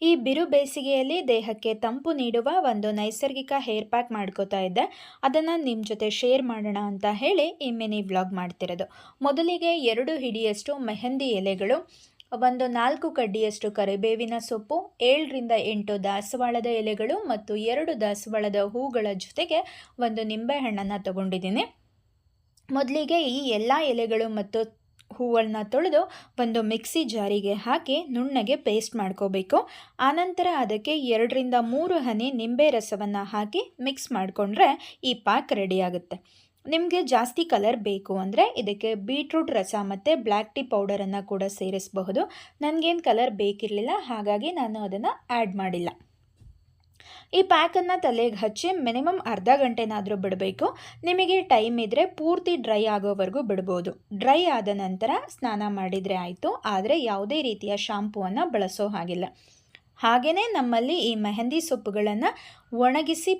ಈ ಬಿರು ಬೇಸಿಗೆಯಲ್ಲಿ ದೇಹಕ್ಕೆ ತಂಪು ನೀಡುವ ಒಂದು ನೈಸರ್ಗಿಕ ಹೇರ್ ಪ್ಯಾಕ್ ಮಾಡ್ಕೋತಾ ಇದ್ದೆ. ಅದನ್ನು ನಿಮ್ಮ ಜೊತೆ ಶೇರ್ ಮಾಡೋಣ ಅಂತ ಹೇಳಿ ಈ ಮಿನಿ ವ್ಲಾಗ್ ಮಾಡ್ತಿರೋದು. ಮೊದಲಿಗೆ 2 ಹಿಡಿಯಷ್ಟು ಮೆಹಂದಿ ಎಲೆಗಳು, ಒಂದು 4 ಕಡ್ಡಿಯಷ್ಟು ಕರಿಬೇವಿನ ಸೊಪ್ಪು, 7ರಿಂದ 8 ದಾಸವಾಳದ ಎಲೆಗಳು ಮತ್ತು 2 ದಾಸವಾಳದ ಹೂಗಳ ಜೊತೆಗೆ ಒಂದು ನಿಂಬೆಹಣ್ಣನ್ನು ತಗೊಂಡಿದ್ದೀನಿ. ಮೊದಲಿಗೆ ಈ ಎಲ್ಲ ಎಲೆಗಳು ಮತ್ತು ಹೂವನ್ನು ತೊಳೆದು ಒಂದು ಮಿಕ್ಸಿ ಜಾರಿಗೆ ಹಾಕಿ ನುಣ್ಣಗೆ ಪೇಸ್ಟ್ ಮಾಡ್ಕೋಬೇಕು. ಆನಂತರ ಅದಕ್ಕೆ 2ರಿಂದ 3 ಹನಿ ನಿಂಬೆ ರಸವನ್ನು ಹಾಕಿ ಮಿಕ್ಸ್ ಮಾಡಿಕೊಂಡ್ರೆ ಈ ಪ್ಯಾಕ್ ರೆಡಿ ಆಗುತ್ತೆ. ನಿಮಗೆ ಜಾಸ್ತಿ ಕಲರ್ ಬೇಕು ಅಂದರೆ ಇದಕ್ಕೆ ಬೀಟ್ರೂಟ್ ರಸ ಮತ್ತು ಬ್ಲ್ಯಾಕ್ ಟೀ ಪೌಡರನ್ನು ಕೂಡ ಸೇರಿಸಬಹುದು. ನನಗೇನು ಕಲರ್ ಬೇಕಿರಲಿಲ್ಲ, ಹಾಗಾಗಿ ನಾನು ಅದನ್ನು ಆ್ಯಡ್ ಮಾಡಿಲ್ಲ. ಈ ಪ್ಯಾಕನ್ನು ತಲೆಗೆ ಹಚ್ಚಿ ಮಿನಿಮಮ್ ಅರ್ಧ ಗಂಟೆನಾದರೂ ಬಿಡಬೇಕು. ನಿಮಗೆ ಟೈಮ್ ಇದ್ದರೆ ಪೂರ್ತಿ ಡ್ರೈ ಆಗೋವರೆಗೂ ಬಿಡ್ಬೋದು. ಡ್ರೈ ಆದ ನಂತರ ಸ್ನಾನ ಮಾಡಿದರೆ ಆಯಿತು, ಆದರೆ ಯಾವುದೇ ರೀತಿಯ ಶಾಂಪೂವನ್ನು ಬಳಸೋ ಹಾಗಿಲ್ಲ. ಹಾಗೆಯೇ ನಮ್ಮಲ್ಲಿ ಈ ಮೆಹಂದಿ ಸೊಪ್ಪುಗಳನ್ನು ಒಣಗಿಸಿ